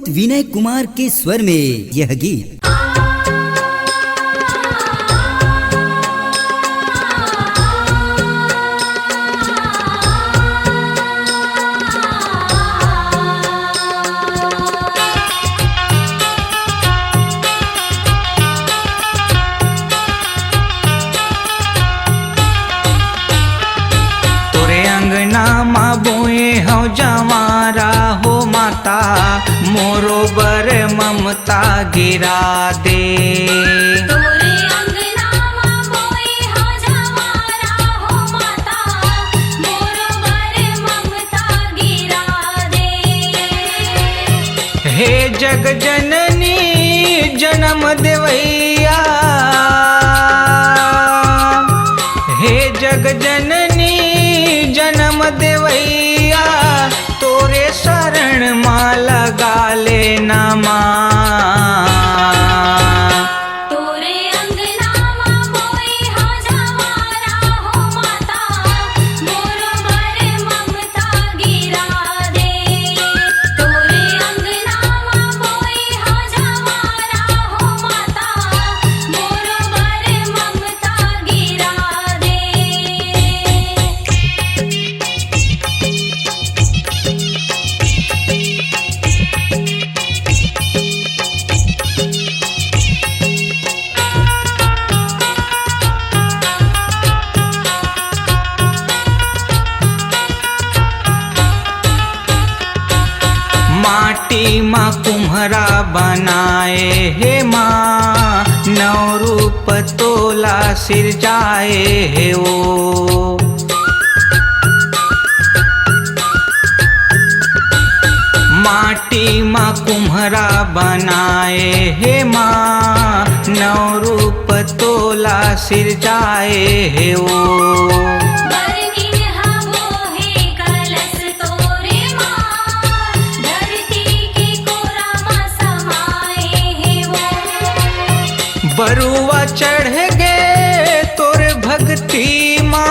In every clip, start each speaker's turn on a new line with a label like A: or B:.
A: पंडित विनय कुमार के स्वर में यह गीत।
B: बोए हो जवारा हो माता मोरो बर ममता गिरा दे।
C: तोरे अंगना मा बोए हो जवारा हो माता मोरो बर ममता गिरा दे।
B: हे जग जननी जन्म देवैया, हे जग जननी जन्म देवैया तोरे शरण माँ लगा लेना माँ।
C: तोरे अंगना मा बोए हो जवारा हो माता मोरो बर ममता गिरा दे। तोरे अंगना मा बोए हो जवारा हो माता मोरो बर ममता गिरा दे।
B: माटी माँ कुम्हरा बनाए हे माँ, नौ रूप तोला सिरजाए हे ओ। माटी माँ कुम्हरा बनाए हे माँ, नौ रूप तोला सिरजाए हे ओ। बरुआ चढ़ गे तोर भक्ति माँ,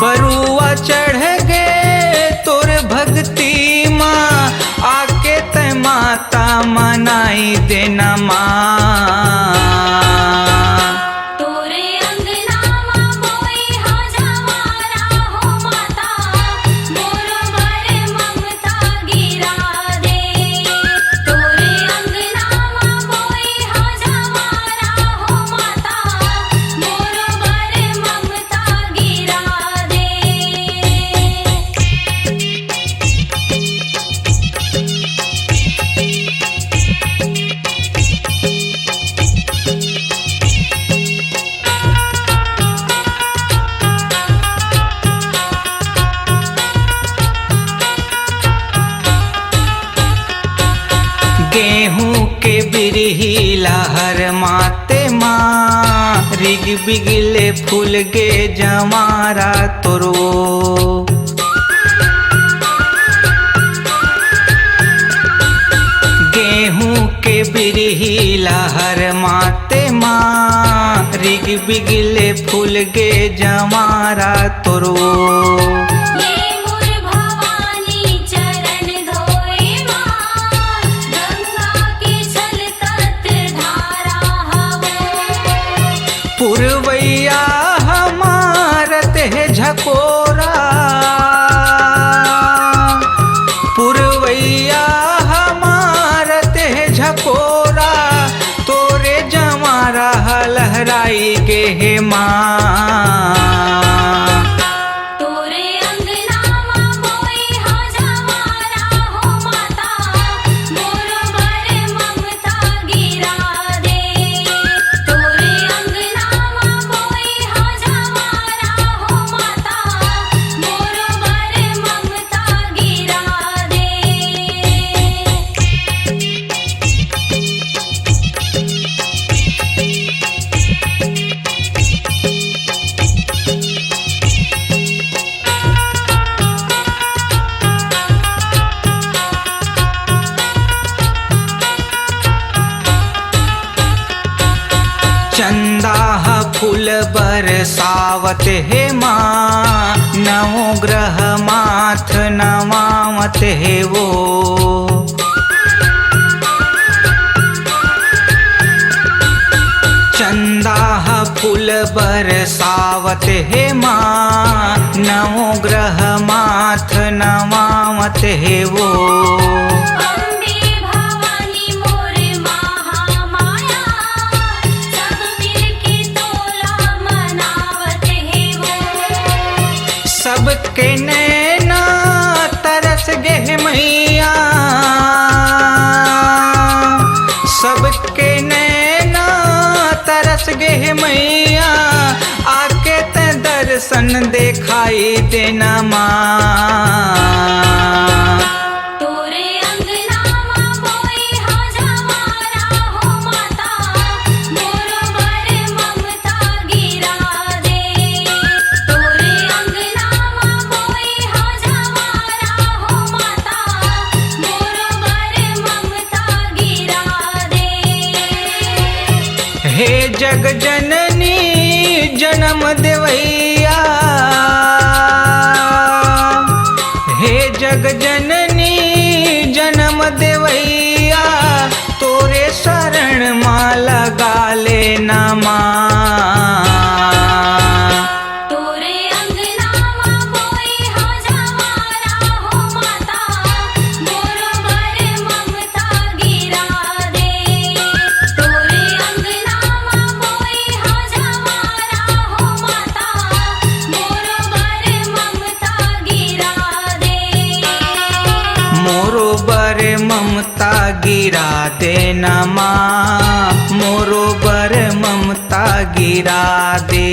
B: बरुआ चढ़ गे तोर भक्ति माँ, आके तै माता मनाई देना माँ। गेहूँ के बिरही लहर माते माँ, रिग बिगले फूल गे जमारा तोरो। गेहूँ के बिरही लहर माते माँ, रिग बिगले फूल गे जमारा तोरो। पुरवैया हमारत है झकोरा, पुरवैया हमारत है झकोरा, तोरे जमारा लहराई गे हे माँ। फूल बरसावत हे माँ, नवो ग्रह माथ नवावत हे वो। चंदाह फूल बरसावत हे माँ, नवो ग्रह माथ नवावत हे वो।
C: अम्बे भवानी मोर महामाया, सब मिलके तोला मनावत है वो।
B: सबके नैना तरस गे मैया, सबके नैना तरस गे मैया, आके ते दर्शन दिखाई देना माँ।
C: तोरे अंगनावा मोई हजावारा हो माता, मोर बर ममता गिरा दे। तोरे अंगनावा मोई हजावारा हो माता, मोर बर ममता गिरा दे।
B: हे जग जननी जन्म देवैया, हे जग जननी जन्म देवैया, तोरे शरण माँ लगा लेना माँ।
C: तोरे अंगनावा मोई हजावारा हो माता, मोर बर ममता गिरा दे। तोरे अंगनावा मोई हजावारा हो माता, मोर बर ममता गिरा दे।
B: मोरो बर ममता गिरा देना माँ, मोरो बर ममता गिरा दे।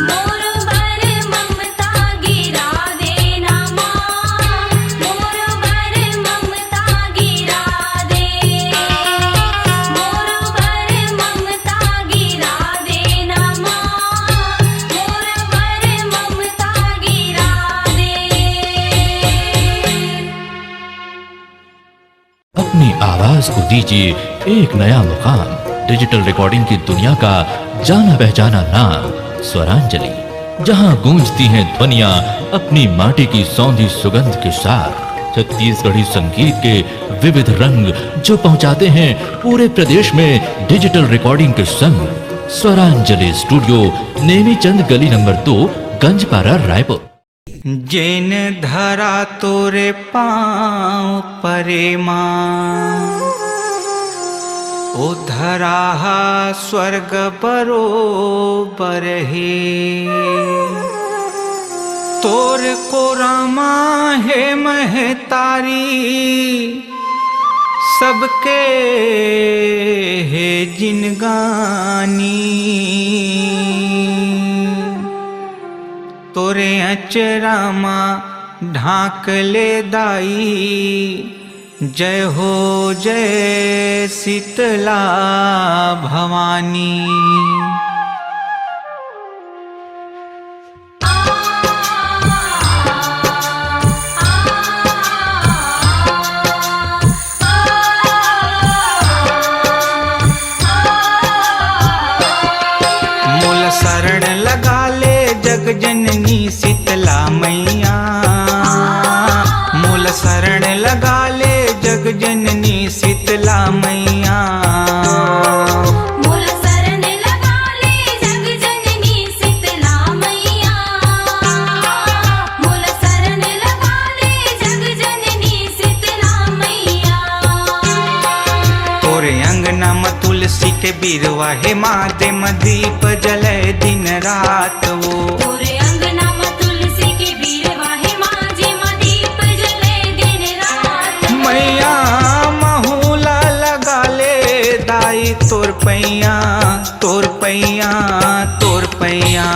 C: मोर बर ममता गिरा देना माँ, मोर बर ममता गिरा दे। मोर बर ममता गिरा देना माँ, मोर बर ममता गिरा दे।
D: अपनी आवाज को दीजिए एक नया मुकाम। डिजिटल रिकॉर्डिंग की दुनिया का जाना पहचाना नाम स्वरांजलि, जहां गूंजती हैं ध्वनियां अपनी माटी की सौंधी सुगंध के साथ। छत्तीसगढ़ी संगीत के विविध रंग जो पहुंचाते हैं पूरे प्रदेश में डिजिटल रिकॉर्डिंग के संग। स्वरांजलि स्टूडियो, नेमीचंद गली नंबर 2, गंजपारा, रायपुर।
B: जेन धरा तोरे पाँव परे माँ, ओ धराहा स्वर्ग बरोबर हे। तोर को रामा हे महतारी, सबके हे जिनगानी। तोरे अचरामा ढाक ले दाई, जय हो जय शीतला भवानी। मूल शरण लगा ले जग जननी शीतला मैया, मूल शरण लगा ले जग जननी शीतला मैया।
C: मूल शरण लगा ले जग जननी शीतला मैया, मूल शरण लगा ले जग जननी शीतला मैया।
B: तोरे अंगना में तुलसी के बिरवा हे माते दीप जले दिन रात वो।
C: तोरे अंगना में तुलसी के बीरवा हे माजे में दीप जले दिन रात।
B: मैया महूला लगा ले दाई तोर पैया, तोर पैया, तोर पैया।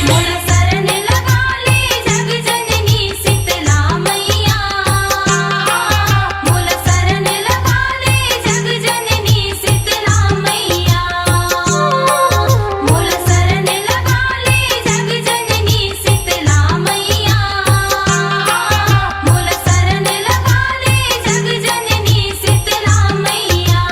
C: मूल शरण लगा ले जग जननी शीतला मैया, मूल शरण लगा ले जग जननी शीतला मैया। मूल शरण लगा ले जग जननी शीतला मैया, मूल शरण लगा ले जग जननी शीतला मैया।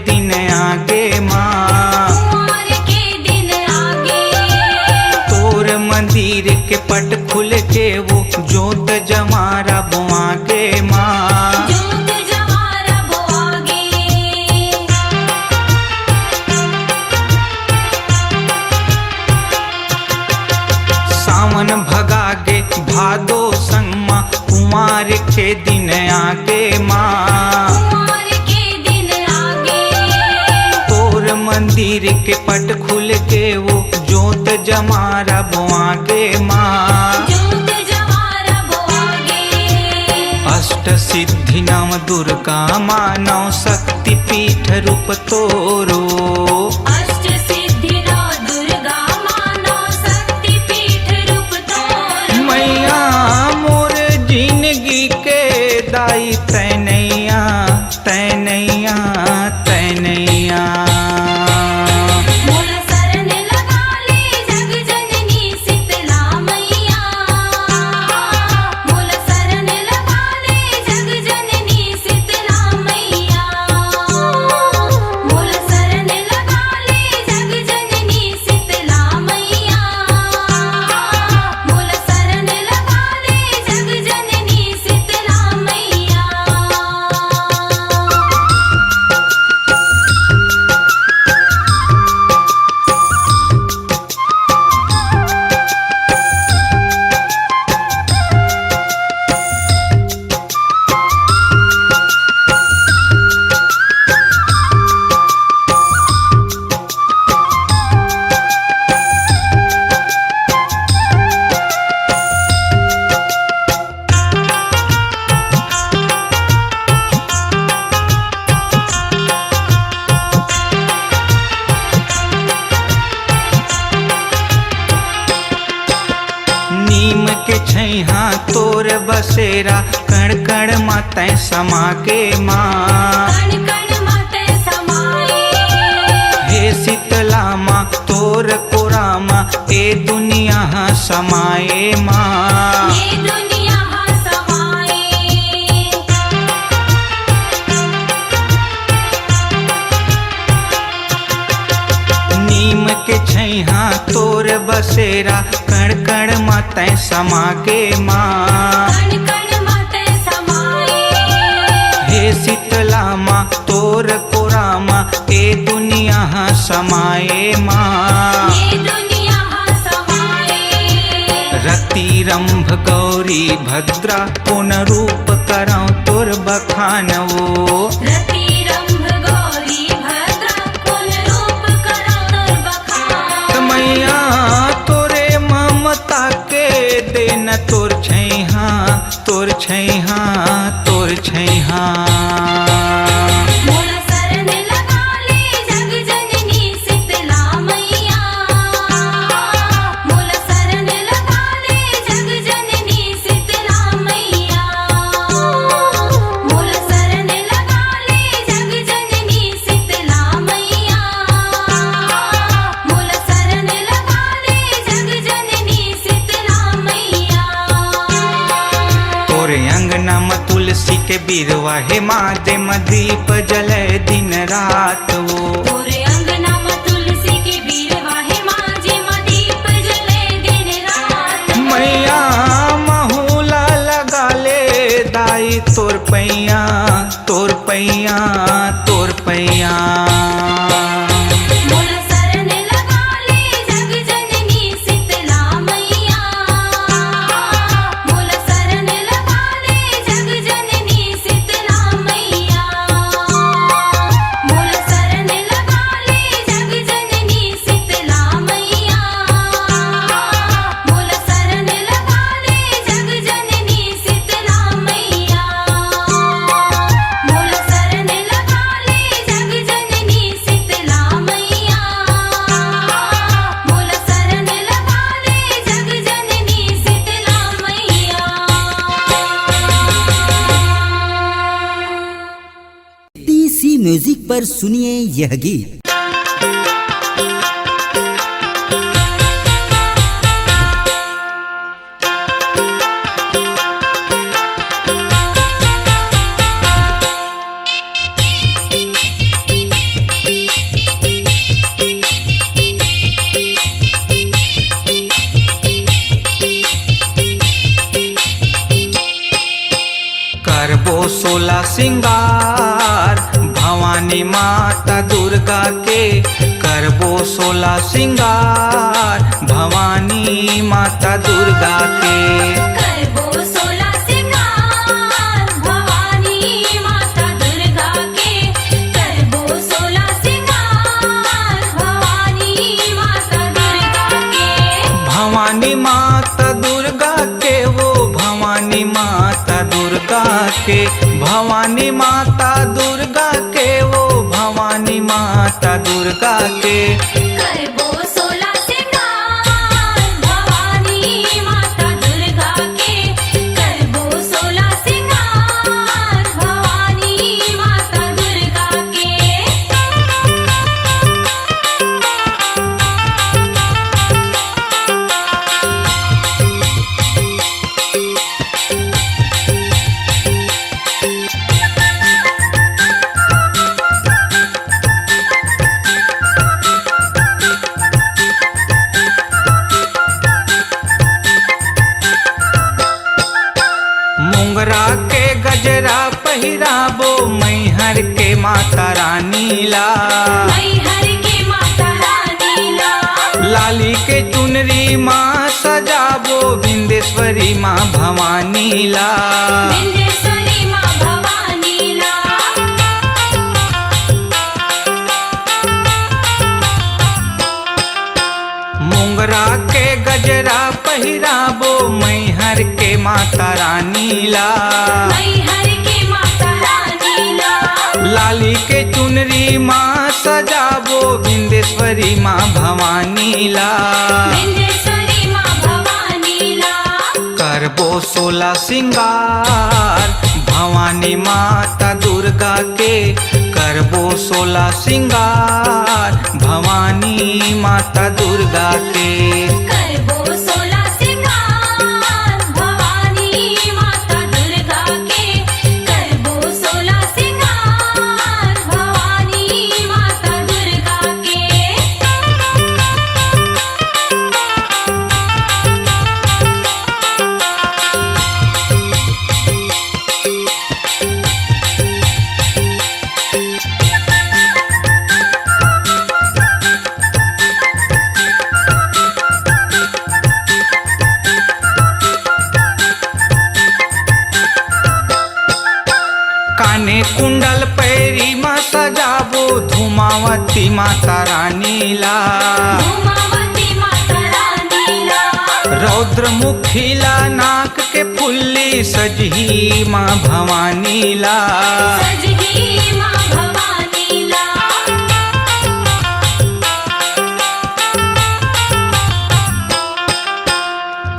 B: दिन आगे माँ,
C: कुंवर के दिन आगे।
B: तोर मंदिर के पट खुल के वो जोत जमारा बुआगे माँ,
C: जोत जवारा बोआगे।
B: सावन भगागे भादो संगमा, कुमार के दिन आगे माँ,
C: कुंवर के दिन आगे।
B: तोर मंदिर के पट खुल के वो जोत जमारा बुआगे माँ,
C: जोत जवारा बोआगे।
B: अष्ट सिद्धि नाम दुर्गा माँ, नौ शक्ति पीठ रूप तोरो,
C: अष्ट सिद्धि नौ दुर्गा माँ, नौ शक्ति पीठ रूप तोरो।
B: मैया मोर जिंदगी के दाई तैनैया तैनैया तैनैया।
C: मोला शरण लगा ले जग जननी शीतला मैया, मोला शरण लगा ले जग जननी शीतला मैया, मोला शरण लगा ले जग जननी शीतला मैया, मोला शरण लगा ले जग जननी शीतला मैया। नीम के छैहा तोर बसेरा, कण कण मातै समागे माँ, कण कण माते समाए।
B: हे शीतला माँ तोर कोरामा, ए दुनिया समाए माँ,
C: ये दुनिया समाए।
B: नीम के छैहा तोर बसेरा, कण कण मातै समागे माँ,
C: कण कण माते समाए।
B: हे शीतला माँ तोर कोरामा, ए दुनिया समाए माँ,
C: ये दुनिया समाए।
B: रति रंभ गौरी भद्रा, पुन रूप करौ तोर बखानवो,
C: रति रंभ गौरी भद्रा, पुन रूप करौ तोर बखान।
B: मैया तोरे ममता के देन तोर छैहा तोर छैहा तोर छैहा।
C: मोला शरण लगा ले जग जननी शीतला मैया, मोला शरण लगा ले जग जननी शीतला मैया, मोला शरण लगा ले जग जननी शीतला मैया, मोला शरण लगा ले जग जननी शीतला मैया।
B: तोरे अंगना में तुलसी के बिरवा, हे माते दीप जले दिन रात वो,
C: तोरे अंगना में तुलसी के बीरवा, हे माँ दीप जले दिन रात।
B: मैया महूला लगा ले दाई तोर पैया तोर पैया तोर पैया।
C: मोला शरण लगा ले जग जननी शीतला मैया, मोला शरण लगा ले जग जननी शीतला मैया, मोला शरण लगा ले जग जननी शीतला मैया, मोला शरण लगा ले जग जननी शीतला मैया, मोला शरण लगा ले जग जननी शीतला मैया, मोला शरण लगा ले जग जननी शीतला मैया।
A: टीसी म्यूजिक पर सुनिए यह गीत।
B: सिंगार भवानी माता दुर्गा के करबो 16 सिंगार भवानी माता दुर्गा के
C: करबो 16 सिंगार भवानी माता दुर्गा के करबो 16 सिंगार भवानी माता दुर्गा के
B: भवानी माता दुर्गा के वो भवानी माता दुर्गा के भवानी माता दुर्गा के वो भवानी माता दुर्गा के
C: करबो 16 सिंगार भवानी माता दुर्गा के करबो 16 सिंगार भवानी माता दुर्गा के
B: मोंगरा के गजरा पहिराबो मैहर के माता रानी ला
C: मैहर के माता रानी ला
B: लाली के चुनरी माँ सजाबो विंदेश्वरी माँ भवानी ला
C: विंध्येश्वरी माँ भवानी ला
B: मोंगरा के गजरा पहिराबो मैहर के माता रानी ला
C: मैहर के माता रानी ला
B: लाली के चुनरी माँ सजाबो विंदेश्वरी माँ भवानी ला
C: विंध्येश्वरी माँ भवानी ला
B: करबो 16 सिंगार भवानी माता दुर्गा के करबो 16 सिंगार भवानी माता दुर्गा के
C: करबो 16 सिंगार भवानी माता दुर्गा के करबो 16 सिंगार भवानी माता दुर्गा के
B: काने कुंडल पैरी माँ सजाबो धूमावती माता रानी ला
C: धूमावती माता रानी ला
B: रौद्र मुखीला नाक के फुल्ली सजही माँ भवानी ला
C: सजही माँ भवानी ला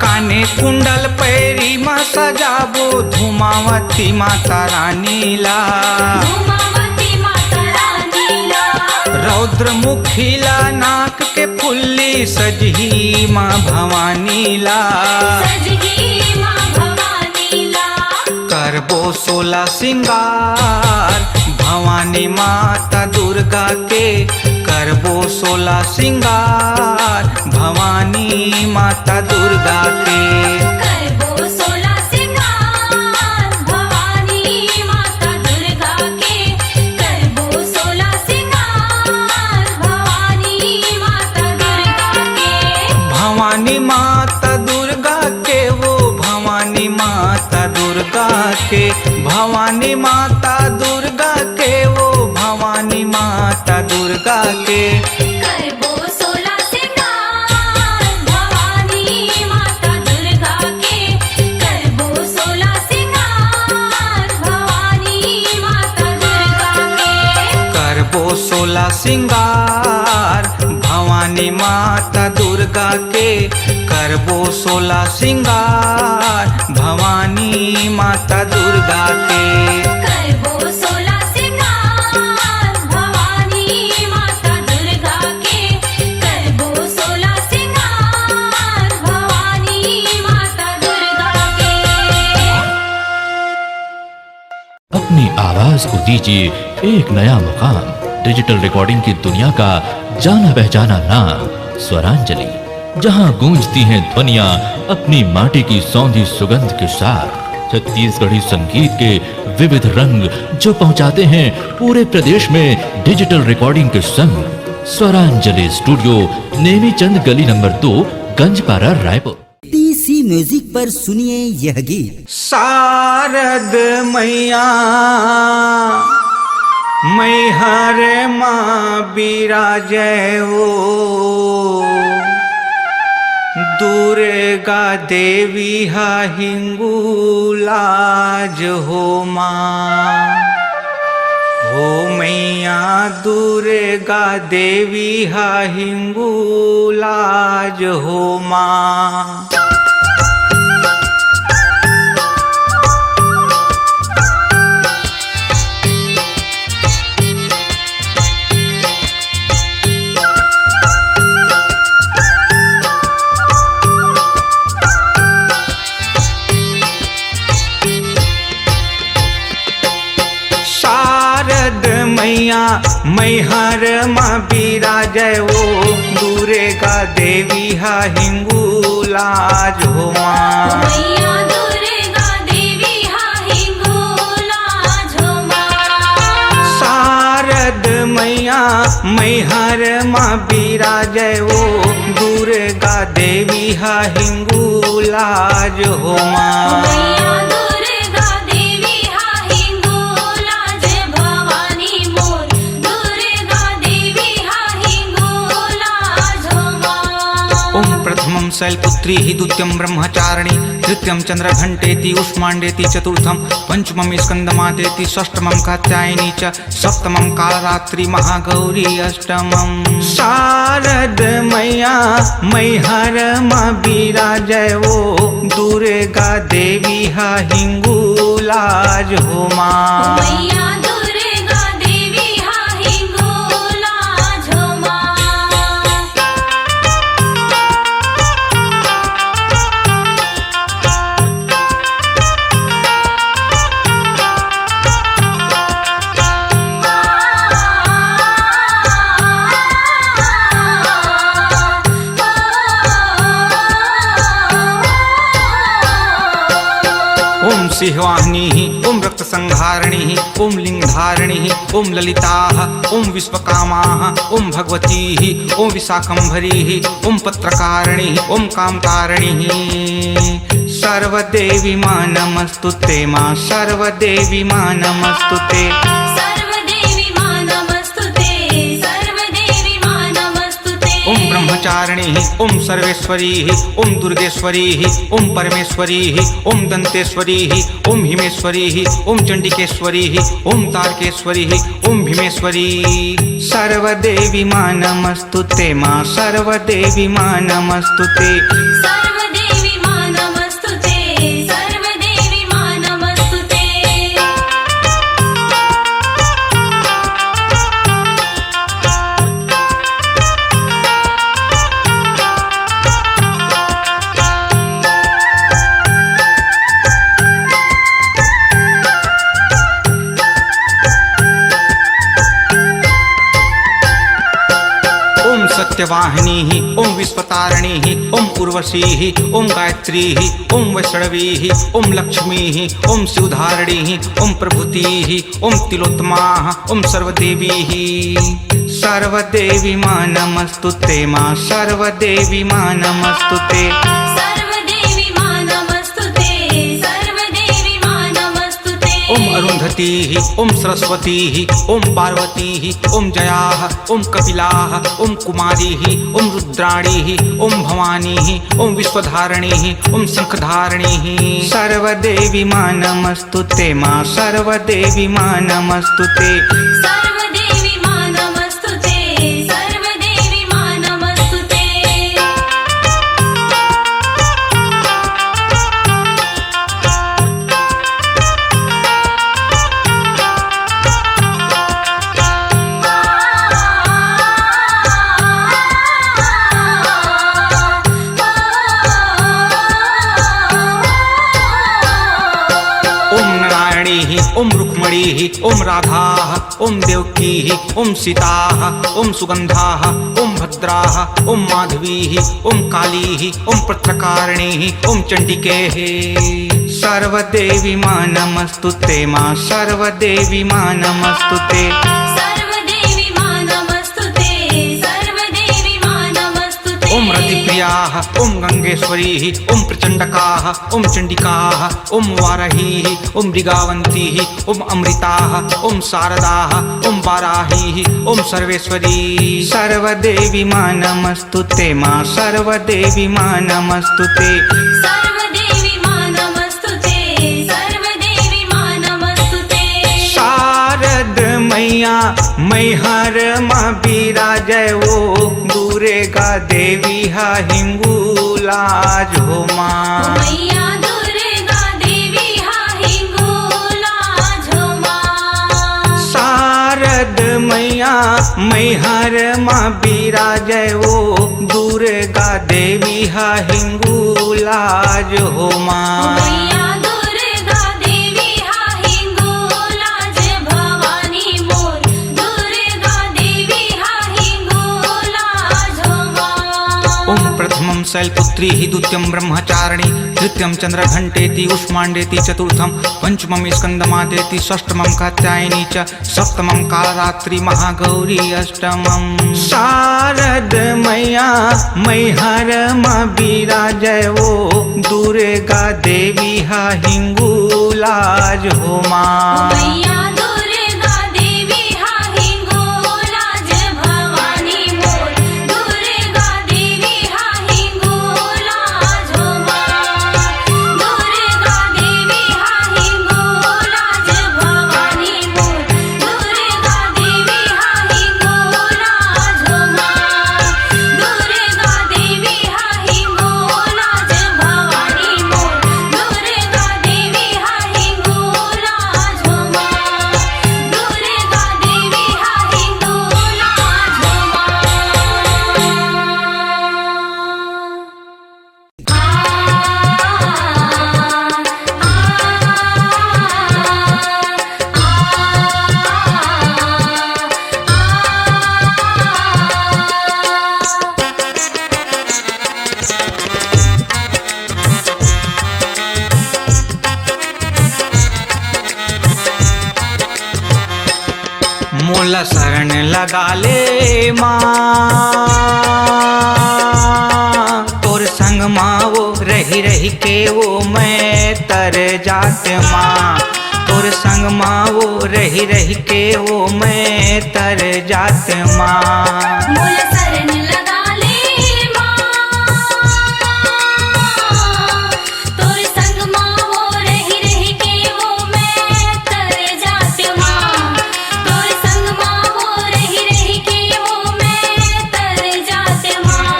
B: काने कुंडल पैरी माँ सजाबो धूमावती माता रानी ला
C: धूमावती माता रानी ला
B: रौद्र मुखीला नाक के फुल्ली सजही माँ भवानी ला
C: सजही माँ भवानी ला
B: करबो 16 सिंगार भवानी माता दुर्गा के करबो 16 सिंगार भवानी माता दुर्गा के
C: करबो 16 सिंगार भवानी माता दुर्गा के करबो 16 सिंगार भवानी माता दुर्गा के
B: भवानी माता दुर्गा के वो भवानी माता दुर्गा के भवानी माता दुर्गा के वो भवानी माता दुर्गा के
C: करबो 16 सिंगार भवानी माता दुर्गा के करबो 16 सिंगार भवानी माता दुर्गा के
B: करबो 16 सिंगार भवानी माता दुर्गा के करबो 16 सिंगार भवानी माता दुर्गा के
C: करबो 16 सिंगार भवानी माता दुर्गा के करबो 16 सिंगार भवानी माता दुर्गा के
D: अपनी आवाज को दीजिए एक नया मुकाम। डिजिटल रिकॉर्डिंग की दुनिया का जाना पहचाना नाम स्वरांजलि, जहां गूंजती हैं ध्वनियां अपनी माटी की सौंधी सुगंध के साथ। छत्तीसगढ़ी संगीत के विविध रंग जो पहुंचाते हैं पूरे प्रदेश में डिजिटल रिकॉर्डिंग के संग। स्वरांजलि स्टूडियो, नेमीचंद गली number 2, Ganjpara, Raipur.
A: TC music पर सुनिए यह गीत।
B: शारद मैया मैहर माँ बिराजय ओ, दुर्गा देवी हा हिंगुलाज हो माँ। हो मैया दुर्गा देवी हा हिंगुलाज हो माँ। मैया मैहर माँ बिराजय ओ, दुर्गा देवी हा हिंगुलाज हो माँ।
C: मैया दुर्गा देवी हा हिंगुलाज हो माँ।
B: शारद मैया मैहर माँ बिराजय ओ, दुर्गा देवी हा हिंगुलाज हो माँ।
C: मैया दुर्गा देवी हा हिंगुलाज, भवानी मोर दुर्गा देवी हा हिंगुलाज हो माँ।
B: ओम प्रथमं शैलपुत्री हि, द्वितीयं ब्रह्मचारिणी, तृतीयं चंद्रघंटेति, उष्मांडेति, चतुर्थं पंचमं स्कंदमातेति, षष्ठमं कात्यायनी च, सप्तमं कालरात्रि महागौरी, अष्टमं शारद मैया मैहर माँ बिराजय ओ, दुर्गा देवी हा हिंगुलाज हो माँ।
C: मैया दुर्गा देवी हा हिंगुलाज हो माँ।
B: ओम सिंहवाहिनी, ओम रक्त संहारिणी, ओम लिंगधारिणी, ओम ललिता, ओम विश्वकामा, ओम भगवती, ओम विशाखंभरी, ओम पत्रकारिणी, ओम कामतारिणी। सर्वदेवी मां नमस्तुते मां, सर्वदेवी मां नमस्तुते।
C: सर्वदेवी मां नमस्तुते, सर्वदेवी मां नमस्तुते।
B: ओम ब्रह्मचारिणी, ओम सर्वेश्वरी, ओम दुर्गेश्वरी, ओम परमेश्वरी, ओम दंतेश्वरी, ओम हिमेश्वरी, ओम चंडिकेश्वरी, ओम तारकेश्वरी, ओम भीमेश्वरी। सर्वदेवी मां नमस्तुते मां, सर्वदेवी मां नमस्तुते।
C: सर्वदेवी मां नमस्तुते, सर्वदेवी मां नमस्तुते।
B: ओम सत्यवाहिनी, ओम विश्वतारिणी, ओम उर्वशी, ओम गायत्री, ओम वैष्णवी, ओम लक्ष्मी, ओम शिवधारिणी, ओम प्रभुति, ओम तिलोत्तमा, ओम सर्वदेवी। सर्वदेवी मां नमस्तुते मां, सर्वदेवी मां नमस्तुते।
C: सर्वदेवी मां नमस्तुते, सर्वदेवी मां नमस्तुते।
B: ओम अरुंधति, ओम सरस्वती, ओम पार्वती, ओम जया, ओम कपिला, ओम कुमारी, ओम रुद्राणी, ओम भवानी, ओम विश्वधारिणी, ओम शंखधारिणी। सर्वदेवी मां नमस्तुते मां, सर्वदेवी मां नमस्तुते।
C: सर्वदेवी मां नमस्तुते, सर्वदेवी मां नमस्तुते।
B: ओम रुक्मणी, ओम राधा, ओम देवकी, ओम सीता, ओम सुगंधा, ओम भद्रा, ओम माधवी, ओम काली, ओम पत्रकारिणी, ओम चंडिके। सर्वदेवी मां नमस्तुते, मां सर्वदेवी मां नमस्तुते।
C: सर्वदेवी मां नमस्तुते, सर्वदेवी मां नमस्तुते।
B: ओम रतिप्रिया, ओम गंगेश्वरी, ओम प्रचंडका, ओम चंडिका, ओम वाराही, ओम मृगावंती, ओम अमृता, ओम शारदा, ओम वाराही, ओम सर्वेश्वरी। सर्वदेवी मां नमस्तुते, मां सर्वदेवी मां नमस्तुते।
C: सर्वदेवी मां नमस्तुते, सर्वदेवी मां नमस्तुते।
B: शारद मैया मैहर मां बिराजय वो, दुर्गा देवी हा हिंगूला जो मां।
C: मैया दुर्गा देवी हा हिंगोला जो मां।
B: शारद मैया मैहर मां बिराजय वो, दुर्गा देवी हा हिंगूला जो मां।
C: मैया दुर्गा देवी हा हिंगोला जे भवानी मोर, दुर्गा देवी हा हिंगोला जो मां।
B: ओम प्रथमं शैलपुत्री, द्वितीयं ब्रह्मचारिणी, तृतीयं चंद्रघंटेति, उष्मांडेति, चतुर्थं पंचमं स्कंदमादेति, षष्ठमं कात्यायनी च, सप्तमं कालरात्रि महागौरी, अष्टमं। शारद मैया मैहर मां बिराजय वो, दुर्गा देवी हा हिंगूला जो मां।
C: मैया दुर्गा देवी हा हिंगोला जे भवानी मोर, दुर्गा देवी हा हिंगोला जो मां। दुर्गा देवी हा हिंगोला जे भवानी मोर, दुर्गा देवी हा हिंगोला जो मां। दुर्गा देवी हा हिंगोला जे भवानी मोर, दुर्गा देवी हा हिंगोला जो मां। दुर्गा देवी हा हिंगोला जो
B: मोला शरण लगा ले माँ, तोर संग माँ वो रही रही के वो मैं तर जात माँ। तोर संग माँ वो रही रही के वो मैं तर जात माँ।
C: मोल शरण लगा ले मां, तोर संग मां वो रही रही के वो मैं तर जात मां। तोर संग मां वो रही रही के वो मैं तर जात मां।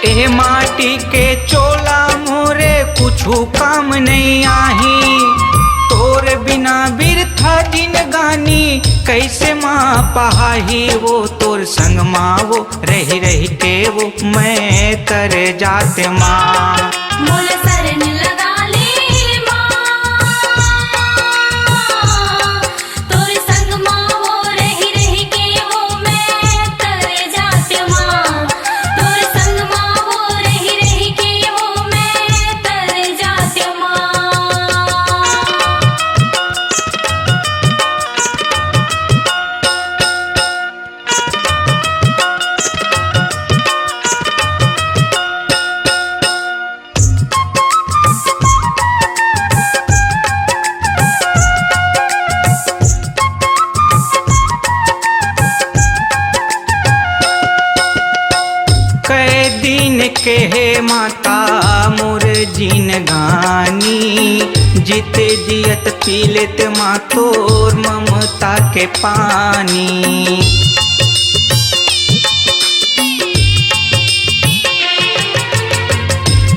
B: एह माटी के चोला मोरे कुछू काम नहीं आही, तोर बिना बिरथा दिन गानी कैसे माँ पहाही। वो तोर संग माँ वो रही रही के वो मैं तर जात माँ।
C: मोल शरण लगा ले मां, तोर संग मां वो रही रही के वो मैं तर जात मां। तोर संग मां वो रही रही के वो मैं तर जात मां।
B: कै दिन के हे माता मोर जीन गानी, जीते जियत पी लेत माँ तोर ममता के पानी।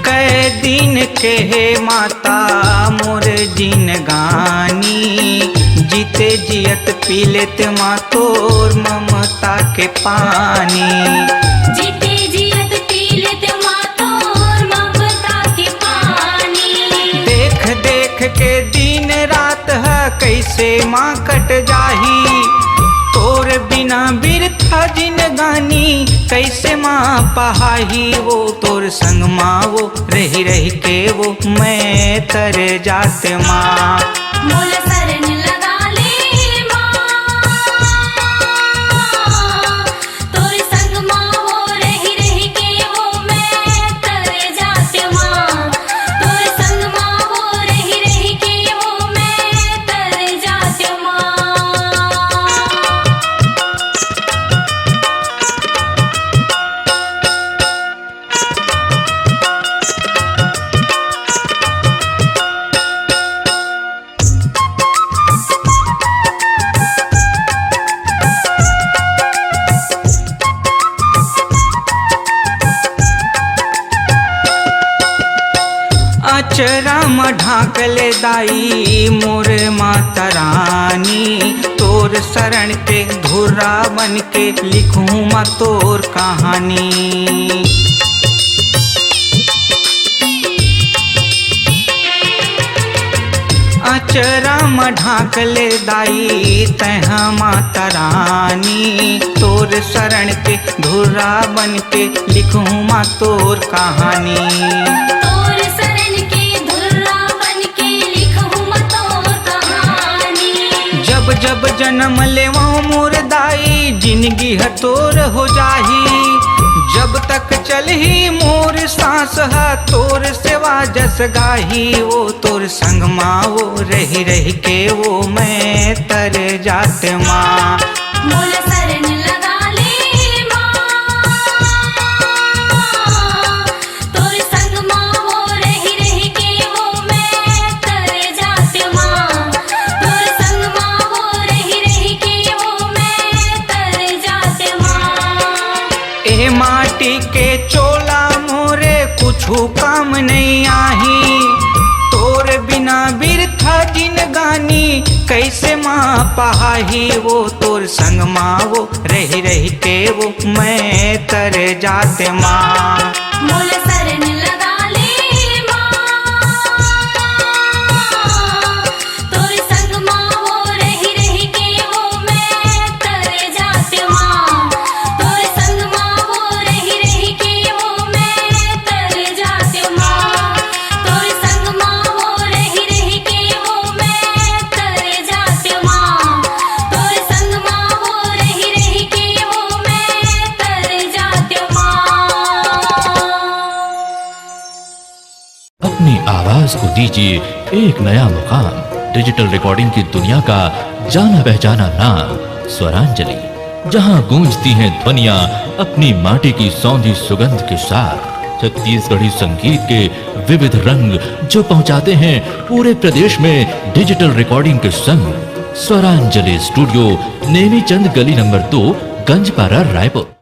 B: कै दिन के हे माता मोर जीन गानी, जीते जियत पी लेत माँ तोर ममता के पानी।
C: जीते जियत पी लेत मां तोर ममता के पानी।
B: देख देख के दिन रात है कैसे माँ कट जाही। तोर बिना बिरथा जिनगानी कैसे माँ पहाही। वो तोर संग माँ वो रही रही के वो मैं तर जाते माँ।
C: मोल शरण लगा ले माँ, तोरे संग माँ वो रही रही के वो मैं तर जाते माँ। तोरे संग माँ वो रही रही के वो मैं तर जाते माँ।
B: अचरा में ढाकले दाई मोर माता रानी। तोर शरण पे धुरा बन के लिखूं मैं तोर कहानी। अचरा में ढाकले दाई तह माता रानी। तोर शरण पे धुरा बन के लिखूं मैं तोर कहानी।
C: तोर शरण के धुर्रा बन के लिखूं मैं तोर कहानी।
B: जब जब जन्म लेवाऊं मोर दाई जिंदगी है तोर हो जाही। जब तक चलही मोर सांस है तोर सेवा जस गाही। वो तोर संग माँ वो रही रही के वो मैं तर जाते माँ।
C: मोल शरण लगा ले माँ, तोरे संग माँ वो रही रही के वो मैं तर जाते माँ। तोरे संग माँ वो रही रही के वो मैं तर जाते माँ।
B: ए माटी के चोला मोरे कुछू काम नहीं आही। तोर बिना बिरथा जिनगानी कैसे माँ पहाही। वो तोर संग माँ वो रही रही के वो मैं तर जाते माँ।
C: मोल शरण लगा ले माँ, तोरे संग माँ वो रही रही के वो मैं तर जाते माँ। तोरे संग माँ वो रही रही के वो मैं तर जाते माँ। तोरे संग माँ वो रही रही के वो मैं तर जाते माँ। तोरे संग माँ वो रही रही के वो मैं तर जाते माँ।
D: अपनी आवाज को दीजिए एक नया मुकाम। डिजिटल रिकॉर्डिंग की दुनिया का जाना पहचाना नाम स्वरांजलि, जहां गूंजती हैं ध्वनियां अपनी माटी की सौंधी सुगंध के साथ। छत्तीसगढ़ी संगीत के विविध रंग जो पहुंचाते हैं पूरे प्रदेश में डिजिटल रिकॉर्डिंग के संग। स्वरांजलि स्टूडियो, नेमी चंद गली नंबर 2, गंजपारा, रायपुर।